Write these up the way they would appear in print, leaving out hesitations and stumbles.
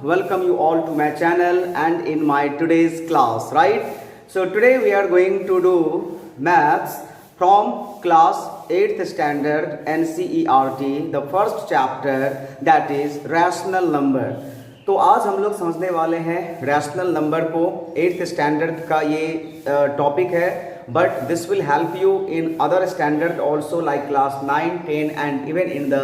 welcome you all to my channel and in my today's class, right? So today we are going to do maths from class 8th standard NCERT, the first chapter, that is rational number. तो आज हम लोग समझने वाले हैं rational number को। 8th standard का ये टॉपिक है, but this will help you in other standard also, like class 9, 10 and even in the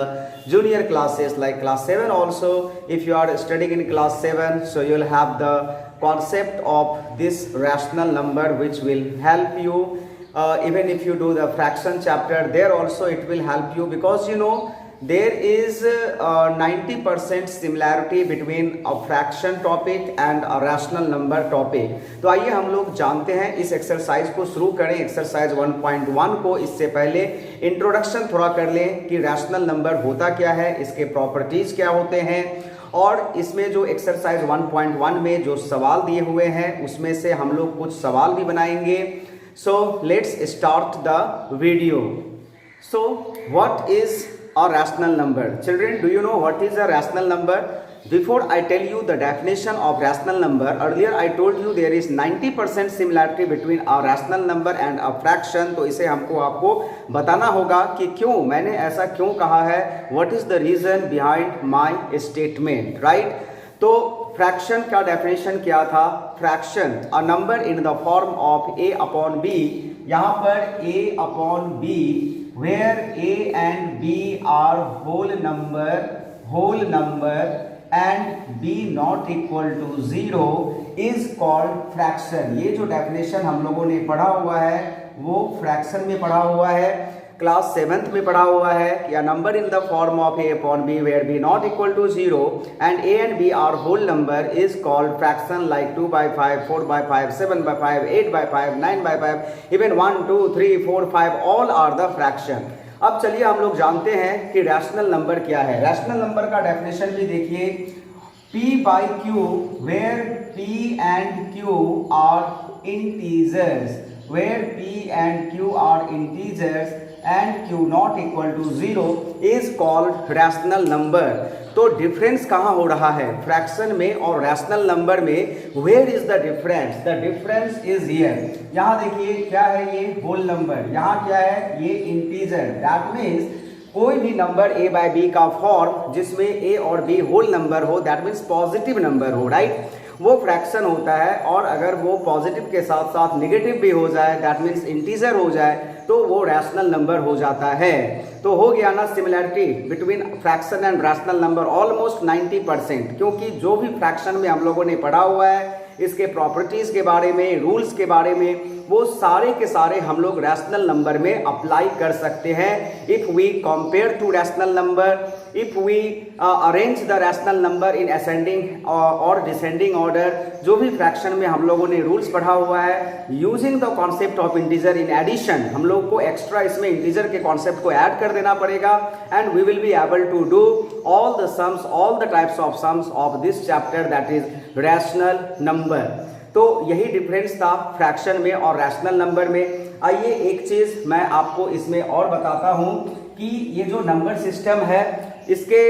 junior classes like class 7 also. If you are studying in class 7, so you will have the concept of this rational number which will help you. Even if you do the fraction chapter, there also it will help you, because you know there is 90% similarity between a fraction topic and a rational number topic. तो आइए हम लोग जानते हैं, इस exercise को शुरू करें। एक्सरसाइज 1.1 को इससे पहले इंट्रोडक्शन थोड़ा कर लें कि रैशनल नंबर होता क्या है, इसके प्रॉपर्टीज क्या होते हैं, और इसमें जो एक्सरसाइज 1.1 में जो सवाल दिए हुए हैं उसमें से हम लोग कुछ सवाल भी बनाएंगे। So let's start the video. So what is a rational number? Children, do you know what is a rational number? Before I tell you the definition of rational number, earlier I told you there is 90% similarity between a rational number and a fraction. तो इसे आपको बताना होगा कि क्यों मैंने ऐसा क्यों कहा है, what is the reason behind my statement, right? तो फ्रैक्शन का डेफिनेशन क्या था? Fraction a number in the form of a upon b। यहाँ पर a upon b where a and b are whole number and b not equal to 0 is called fraction। ये जो definition हम लोगों ने पढ़ा हुआ है वो फ्रैक्शन में पढ़ा हुआ है, क्लास 7th में पढ़ा हुआ है। या number in the form of a upon b where b not equal to 0 and a and b are whole number is called fraction, like 2 by 5, 4 by 5, 7 by 5, 8 by 5, 9 by 5, even 1, 2, 3, 4, 5 all are the fraction। अब चलिए हम लोग जानते हैं कि rational number क्या है। Rational number का डेफिनेशन भी देखिए, p by q where p and q are integers, where p and q are integers and q not equal to 0 is called rational number। तो डिफरेंस कहाँ हो रहा है फ्रैक्शन में और रैशनल नंबर में? Where is the difference? The difference is here. यहाँ देखिए क्या है, ये होल नंबर, यहाँ क्या है, ये इंटीजर। दैट मीन्स कोई भी नंबर a बाय b का फॉर्म जिसमें a और b होल नंबर हो, दैट मीन्स पॉजिटिव नंबर हो, राइट, वो फ्रैक्शन होता है। और अगर वो पॉजिटिव के साथ साथ नेगेटिव भी हो जाए, दैट मीन्स इंटीजर हो जाए, तो वो रैशनल नंबर हो जाता है। तो हो गया ना similarity between fraction and rational number almost 90%, क्योंकि जो भी फ्रैक्शन में हम लोगों ने पढ़ा हुआ है इसके प्रॉपर्टीज के बारे में, रूल्स के बारे में, वो सारे के सारे हम लोग रैशनल नंबर में अप्लाई कर सकते हैं। If we compare to rational number, if we arrange the rational number in ascending और डिसेंडिंग ऑर्डर, जो भी फ्रैक्शन में हम लोगों ने रूल्स पढ़ा हुआ है, using the concept of integer in addition, हम लोग को एक्स्ट्रा इसमें इंटीजर के कॉन्सेप्ट को ऐड कर देना पड़ेगा, and we will be able to do all the sums, all the types of sums of this chapter, that is rational number. तो यही डिफरेंस था फ्रैक्शन में और रैशनल नंबर में। आइए एक चीज मैं आपको इसमें और बताता हूं कि ये जो नंबर सिस्टम है इसके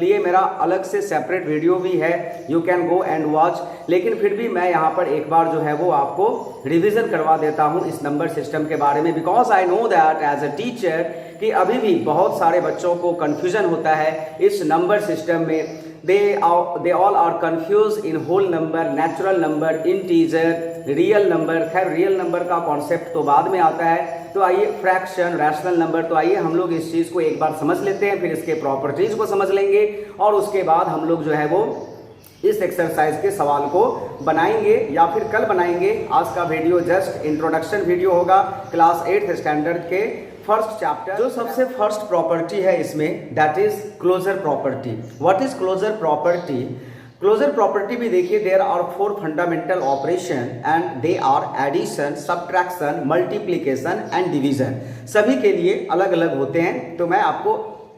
लिए मेरा अलग से सेपरेट वीडियो भी है, you can go and watch. लेकिन फिर भी मैं यहाँ पर एक बार जो है वो आपको रिवीजन करवा देता हूँ इस नंबर सिस्टम के बारे में, because I know that as a teacher कि अभी भी बहुत सारे बच्चों को कंफ्यूजन होता है इस नंबर सिस्टम में। they all are confused in whole number, natural number, integer, real number। खैर रियल नंबर का कॉन्सेप्ट तो बाद में आता है। तो आइए फ्रैक्शन, रैशनल नंबर, तो आइए हम लोग इस चीज को एक बार समझ लेते हैं, फिर इसके प्रॉपर्टीज को समझ लेंगे और उसके बाद हम लोग जो है वो इस एक्सरसाइज के सवाल को बनाएंगे या फिर कल बनाएंगे। आज का वीडियो जस्ट इंट्रोडक्शन वीडियो होगा क्लास 8th स्टैंडर्ड के फर्स्ट चैप्टर। जो सबसे फर्स्ट प्रॉपर्टी है इसमें, that is closure property. What is closure property? Closure property भी देखिए, there are 4 fundamental operation and they are addition, subtraction, multiplication and division. सभी के लिए अलग अलग होते हैं, तो मैं आपको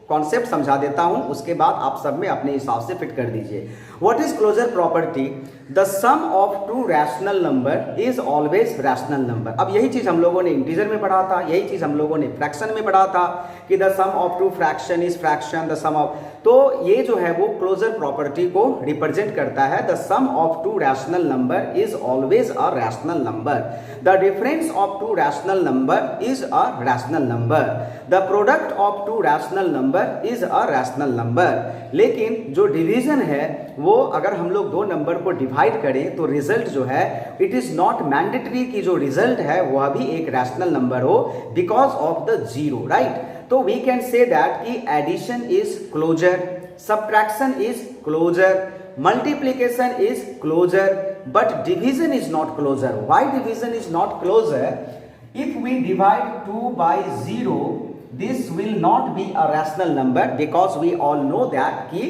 कॉन्सेप्ट समझा देता हूं, उसके बाद आप सब में अपने हिसाब से फिट कर दीजिए। What is closure property? The sum of two rational number is always rational number. अब यही चीज हम लोगों ने इंटीजर में पढ़ा था, यही चीज हम लोगों ने फ्रैक्शन में पढ़ा था कि the sum of two fraction is fraction, the sum of, तो ये जो है वो क्लोजर प्रॉपर्टी को रिप्रेजेंट करता है। The sum of two rational number is always a rational number, the difference of two rational number is a rational number, the product of two rational number is a rational number. लेकिन जो division है वो अगर हम लोग दो number को divide करें तो रिजल्ट जो है इट इज नॉट मैंडेटरी कि जो रिजल्ट है वह भी एक रैशनल नंबर हो because of the zero, right. तो वी कैन से दैट कि addition is closure, subtraction is closure, multiplication is closer, but division is not closer. Why division is not closer? If we divide 2 by 0, this will not be a rational number because we all know that कि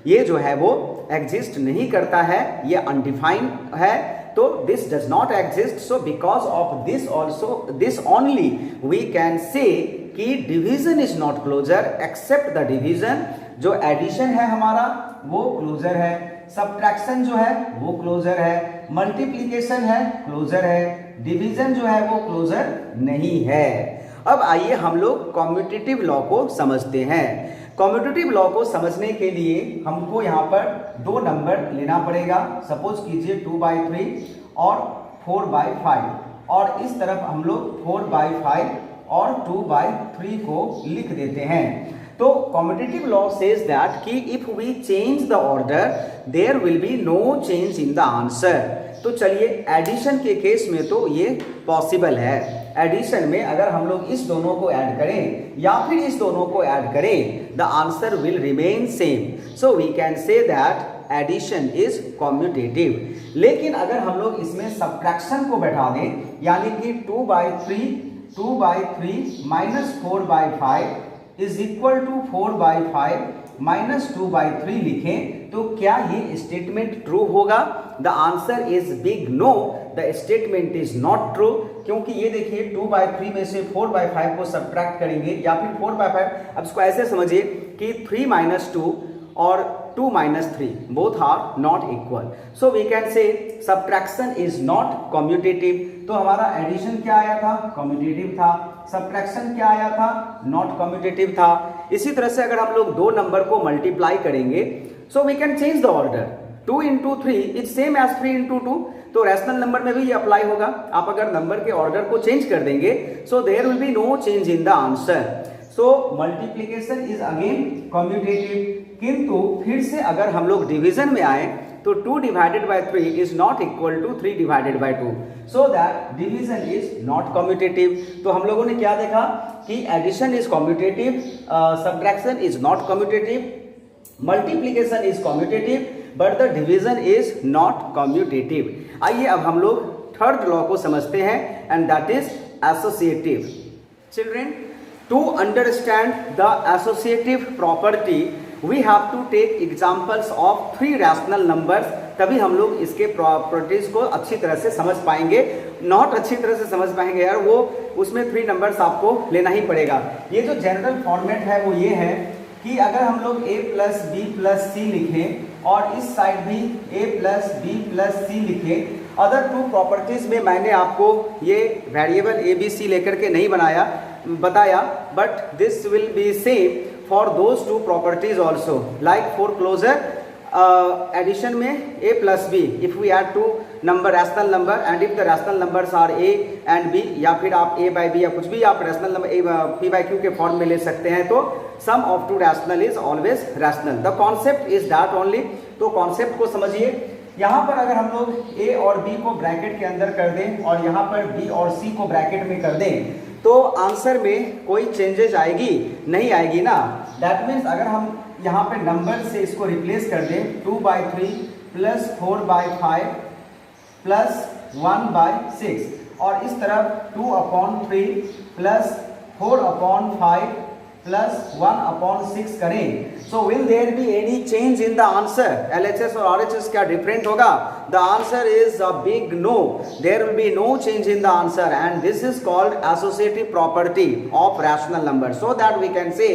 ये जो है वो exist नहीं करता है, ये undefined है, तो this does not exist. So because of this also, this only we can say कि division is not closer except the division, जो एडिशन है हमारा वो क्लोजर है, सब्ट्रैक्शन जो है वो क्लोजर है, मल्टीप्लिकेशन है क्लोजर है, डिवीजन जो है वो क्लोजर नहीं है। अब आइए हम लोग कॉम्यूटेटिव लॉ को समझते हैं। कॉम्यूटेटिव लॉ को समझने के लिए हमको यहाँ पर दो नंबर लेना पड़ेगा। सपोज कीजिए 2/3 और 4/5, और इस तरफ हम लोग 4/5 और 2/3 को लिख देते हैं। तो कॉम्यूटेटिव लॉ सेज दैट कि if we change the order there will be no change in the answer. तो चलिए एडिशन के केस में तो ये पॉसिबल है। एडिशन में अगर हम लोग इस दोनों को ऐड करें या फिर इस दोनों को ऐड करें, the answer will remain same. So we can say that addition is commutative. लेकिन अगर हम लोग इसमें सब्ट्रैक्शन को बैठा दें, यानी कि 2/3 minus 4/5 is equal to 4/5 minus 2/3 लिखें, तो क्या ये स्टेटमेंट ट्रू होगा? The answer is big no, the statement is not true. क्योंकि ये देखिए 2/3 में से 4/5 को सब्ट्रैक्ट करेंगे या फिर 4/5, अब इसको ऐसे समझिए कि 3 - 2 और 2 - 3 both are not equal. So we can say subtraction is not commutative. तो हमारा एडिशन क्या आया था? कॉम्यूटेटिव था। सब्ट्रैक्शन क्या आया था? नॉट कॉम्यूटेटिव था। इसी तरह से अगर हम लोग दो नंबर को मल्टीप्लाई करेंगे, so we can change the order. 2 × 3 is same as 3 × 2, तो रैशनल नंबर में भी ये अप्लाई होगा। आप अगर नंबर के ऑर्डर को चेंज कर देंगे, so there will be no change in the answer. So multiplication is again commutative. किंतु फिर से अगर हम लोग डिवीजन में आए तो 2/3 is not equal to 3/2, so that division is not commutative. तो हम लोगों ने क्या देखा कि addition is commutative, subtraction is not commutative, multiplication is commutative, but the division is not commutative. आइए अब हम लोग थर्ड लॉ को समझते हैं, and that is associative. Children, to understand the associative property we have to take examples of 3 rational numbers, तभी हम लोग इसके प्रॉपर्टीज को अच्छी तरह से समझ पाएंगे। नॉट अच्छी तरह से समझ पाएंगे यार, वो उसमें 3 नंबर्स आपको लेना ही पड़ेगा। ये जो जनरल फॉर्मेट है वो ये है कि अगर हम लोग a + b + c लिखें और इस साइड भी a + b + c लिखें, अदर 2 प्रॉपर्टीज में मैंने आपको ये वेरिएबल a b c लेकर के नहीं बताया, but this will be same for those 2 properties also. Like for closure addition में a + b, if we add 2 number rational number and if the rational numbers are a and b, या फिर आप a/b या कुछ भी आप rational number p/q के form में ले सकते हैं, तो sum of 2 rational is always rational. The concept is that only. तो कॉन्सेप्ट को समझिए। यहाँ पर अगर हम लोग a और b को ब्रैकेट के अंदर कर दें और यहाँ पर b और c को ब्रैकेट में कर दें, तो आंसर में कोई चेंजेस आएगी? नहीं आएगी ना। दैट मीन्स अगर हम यहाँ पे नंबर से इसको रिप्लेस कर दें 2/3 + 4/5 + 1/6, और इस तरफ 2/3 + 4/5 + 1/6 करें, so will there be any change in the answer? LHS और RHS क्या डिफरेंट होगा? The answer is a big no, there will be no change in the answer, and this is called associative property of rational number. So that we can say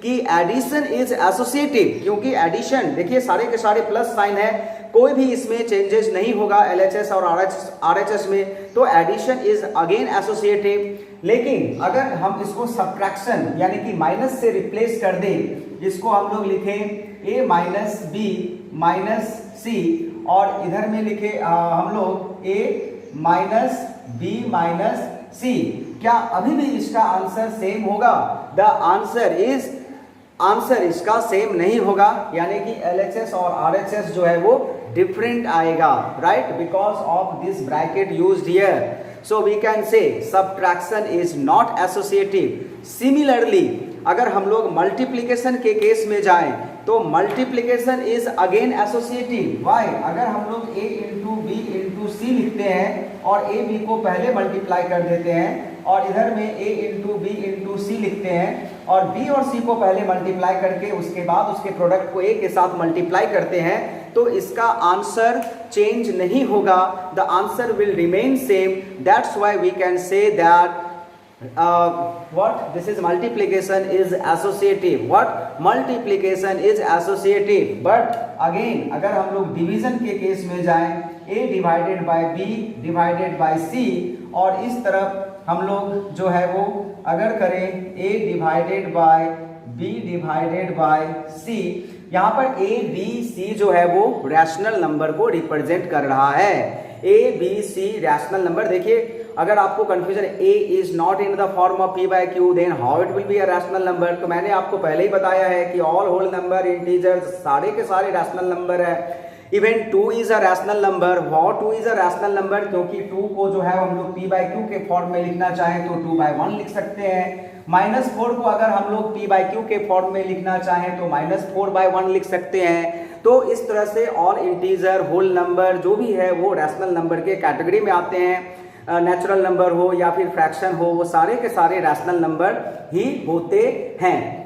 कि addition is associative, क्योंकि addition देखिए सारे के सारे plus sign है, कोई भी इसमें चेंजेस नहीं होगा LHS और RHS में, तो एडिशन इज अगेन एसोसिएटिव। लेकिन अगर हम इसको सब्ट्रैक्शन यानी कि माइनस से रिप्लेस कर दें, इसको हम लोग लिखें a माइनस बी माइनस सी और इधर में लिखे हम लोग a माइनस बी माइनस सी, क्या अभी भी इसका आंसर सेम होगा? द आंसर इसका सेम नहीं होगा, यानी कि LHS और RHS जो है वो डिफरेंट आएगा, right, because of this bracket used here. So we can say subtraction is not associative. Similarly अगर हम लोग मल्टीप्लिकेशन के केस में जाएं तो multiplication is again associative. Why? अगर हम लोग a into B into C लिखते हैं और a b को पहले मल्टीप्लाई कर देते हैं और इधर में a into B into C लिखते हैं और b और c को पहले मल्टीप्लाई करके उसके बाद उसके प्रोडक्ट को a के साथ मल्टीप्लाई करते हैं, तो इसका आंसर चेंज नहीं होगा, the answer will remain same. That's why we can say that what this is multiplication is associative, what multiplication is associative। but again अगर हम लोग डिवीजन के केस में जाएं, a divided by b divided by c और इस तरफ हम लोग जो है वो अगर करें a divided by b divided by c, यहाँ पर a b c जो है वो रैशनल नंबर को रिप्रेजेंट कर रहा है। a b c rational number. देखिए अगर आपको confusion a is not in the form of p by q then how it will be a rational number, तो मैंने आपको पहले ही बताया है कि ऑल होल नंबर इंटीजर्स सारे के सारे रैशनल नंबर है। Even 2 is a rational number. What 2 is a rational number? क्योंकि 2 को जो है हम लोग p बाय q के फॉर्म में लिखना चाहें तो 2 बाय 1 लिख सकते हैं। -4 को अगर हम लोग p बाय q के फॉर्म में लिखना चाहें तो -4 बाय 1 लिख सकते हैं। तो इस तरह से ऑल इंटीजर होल नंबर जो भी है वो रैशनल नंबर के कैटेगरी में आते हैं। नेचुरल नंबर हो या फिर फ्रैक्शन हो, वो सारे के सारे रैशनल नंबर ही होते हैं।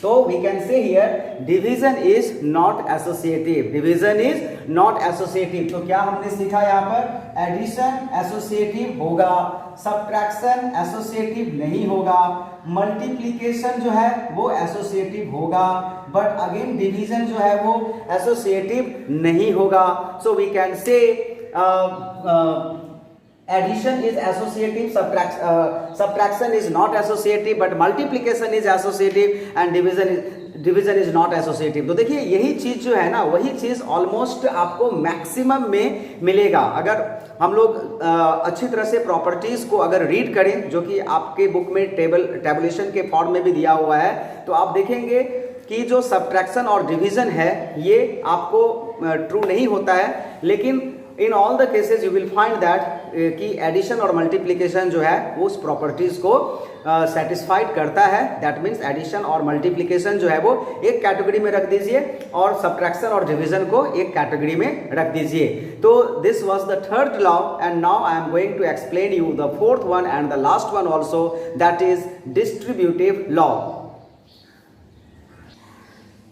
तो we can say here division is not associative, division is not associative. तो क्या हमने सीखा यहाँ पर? एडिशन एसोसिएटिव होगा, सब्ट्रैक्शन एसोसिएटिव नहीं होगा, मल्टीप्लिकेशन जो है वो एसोसिएटिव होगा, बट अगेन डिवीजन जो है वो एसोसिएटिव नहीं होगा। So we can say addition is associative, subtraction is not associative, but multiplication is associative and division is not associative। तो देखिए यही चीज जो है ना, वही चीज ऑलमोस्ट आपको मैक्सिमम में मिलेगा अगर हम लोग अच्छी तरह से प्रॉपर्टीज को अगर रीड करें, जो कि आपके बुक में टेबुलेशन के फॉर्म में भी दिया हुआ है। तो आप देखेंगे कि जो सब्ट्रैक्शन और डिवीजन है ये आपको ट्रू नहीं होता है, लेकिन in all the cases you will find that कि एडिशन और मल्टीप्लिकेशन जो है वो उस प्रॉपर्टीज को सेटिस्फाइड करता है। दैट मीन्स एडिशन और मल्टीप्लिकेशन जो है वो एक कैटेगरी में रख दीजिए और सब्ट्रैक्शन और डिवीजन को एक कैटेगरी में रख दीजिए। तो this was the third law and now I am going to explain you the fourth one and the last one also, that is distributive law.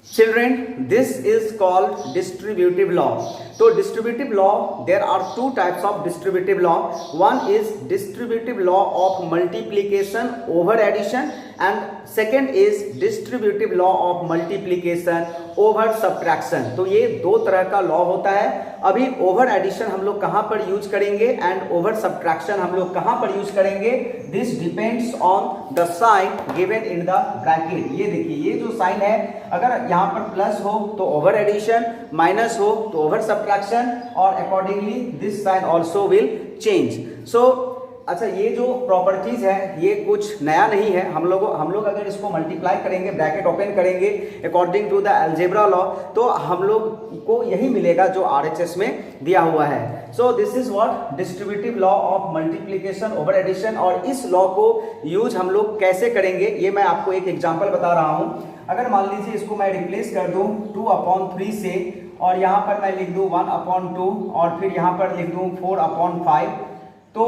Children, this is called distributive law. So distributive law, there are two types of distributive law. One is distributive law of multiplication over addition and second is distributive law of multiplication over subtraction. तो ये दो तरह का law होता है। अभी over addition हम लोग कहाँ पर यूज करेंगे एंड ओवर सब्ट्रैक्शन हम लोग कहाँ पर यूज करेंगे, this depends on the sign given in the bracket. ये देखिए ये जो साइन है, अगर यहाँ पर प्लस हो तो ओवर एडिशन, माइनस हो तो ओवर सब्ट्रैक्शन और accordingly this sign also will change. So अच्छा, ये जो प्रॉपर्टीज है ये कुछ नया नहीं है। हम लोग अगर इसको मल्टीप्लाई करेंगे, ब्रैकेट ओपन करेंगे according to the algebra law, तो हम लोग को यही मिलेगा जो RHS में दिया हुआ है। So this is what distributive law of multiplication over addition. और इस लॉ को यूज हम लोग कैसे करेंगे ये मैं आपको एक एग्जाम्पल बता रहा हूँ। अगर मान लीजिए इसको मैं रिप्लेस कर दूं 2/3 से और यहाँ पर मैं लिख दूं 1/2 और फिर यहाँ पर लिख दूं 4/5, तो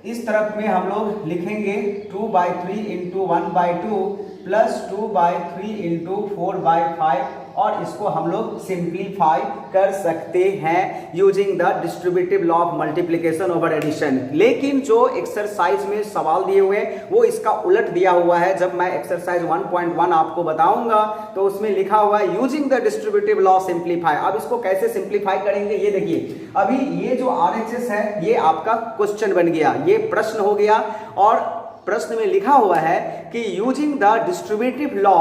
इस तरफ में हम लोग लिखेंगे 2/3 इंटू 1/2 प्लस 2/3 इंटू 4/5 और इसको हम लोग सिंप्लीफाई कर सकते हैं using the distributive law of multiplication over addition. लेकिन जो एक्सरसाइज में सवाल दिए हुए हैं वो इसका उलट दिया हुआ है। जब मैं एक्सरसाइज 1.1 आपको बताऊंगा तो उसमें लिखा हुआ है using the distributive law simplify. अब इसको कैसे सिंप्लीफाई करेंगे ये देखिए, अभी ये जो RHS है ये आपका क्वेश्चन बन गया, ये प्रश्न हो गया और प्रश्न में लिखा हुआ है कि यूजिंग द डिस्ट्रीब्यूटिव लॉ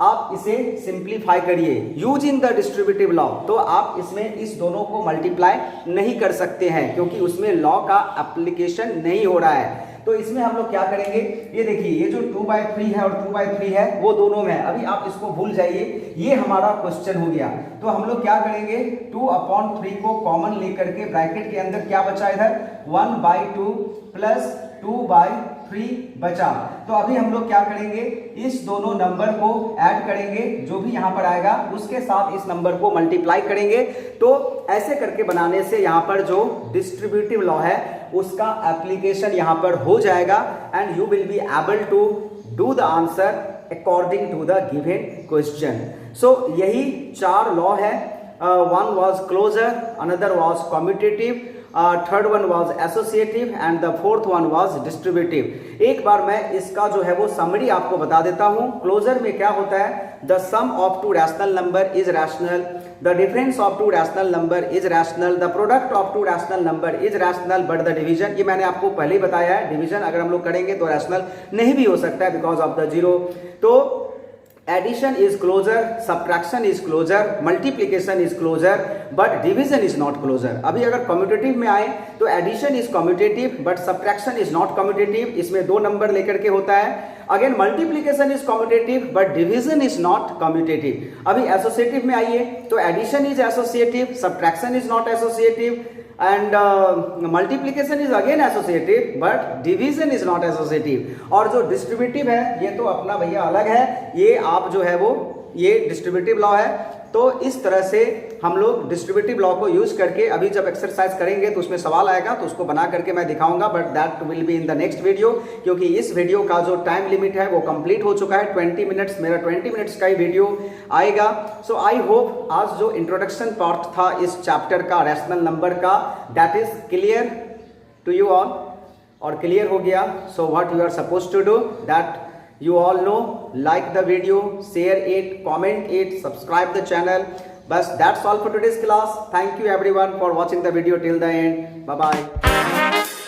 आप इसे सिंप्लीफाई करिए यूजिंग द डिस्ट्रीब्यूटिव लॉ। तो आप इसमें इस दोनों को मल्टीप्लाई नहीं कर सकते हैं क्योंकि उसमें लॉ का एप्लीकेशन नहीं हो रहा है। तो इसमें हम लोग क्या करेंगे, ये देखिए ये जो 2/3 है और 2/3 है वो दोनों में है, अभी आप इसको भूल जाइए, ये हमारा क्वेश्चन हो गया। तो हम लोग क्या करेंगे 2/3 को कॉमन लेकर के ब्रैकेट के अंदर क्या बचा इधर 1/2 प्लस 2/3 बचा। तो अभी हम लोग क्या करेंगे इस दोनों नंबर को ऐड करेंगे, जो भी यहां पर आएगा उसके साथ इस नंबर को मल्टीप्लाई करेंगे। तो ऐसे करके बनाने से यहां पर जो डिस्ट्रीब्यूटिव लॉ है उसका एप्लीकेशन यहां पर हो जाएगा and you will be able to do the answer according to the given question. So यही 4 लॉ है। One was closure, another was commutative, third one was associative and the fourth one was distributive. एक बार मैं इसका जो है वो summary आपको बता देता हूं। क्लोजर में क्या होता है, the sum of two rational number is rational, the difference of two rational number is rational, the product of two rational number is rational but the division, ये मैंने आपको पहले ही बताया है, डिवीजन अगर हम लोग करेंगे तो रैशनल नहीं भी हो सकता है बिकॉज ऑफ द जीरो। तो addition is closure, subtraction is closure, multiplication is closure but division is not closure. अभी अगर कम्यूटेटिव में आए तो addition is commutative but subtraction is not commutative, इसमें 2 नंबर लेकर के होता है। Again multiplication is commutative but division is not commutative. अभी एसोसिएटिव में आइए तो addition is associative, subtraction is not associative and multiplication is again associative but division is not associative. और जो डिस्ट्रीब्यूटिव है ये तो अपना भैया अलग है, ये आप जो है वो ये डिस्ट्रीब्यूटिव लॉ है। तो इस तरह से हम लोग डिस्ट्रीब्यूटिव लॉ को यूज करके अभी जब एक्सरसाइज करेंगे तो उसमें सवाल आएगा तो उसको बना करके मैं दिखाऊंगा, but that will be in the next video, क्योंकि इस वीडियो का जो टाइम लिमिट है वो कंप्लीट हो चुका है। 20 मिनट्स, मेरा 20 मिनट्स का ही वीडियो आएगा। सो आई होप आज जो इंट्रोडक्शन पार्ट था इस चैप्टर का रैशनल नंबर का, that is clear to you all, और क्लियर हो गया। So what you are suppose to do that you all know, like the video, share it, comment it, subscribe the channel. Bas that's all for today's class. Thank you everyone for watching the video till the end. Bye bye.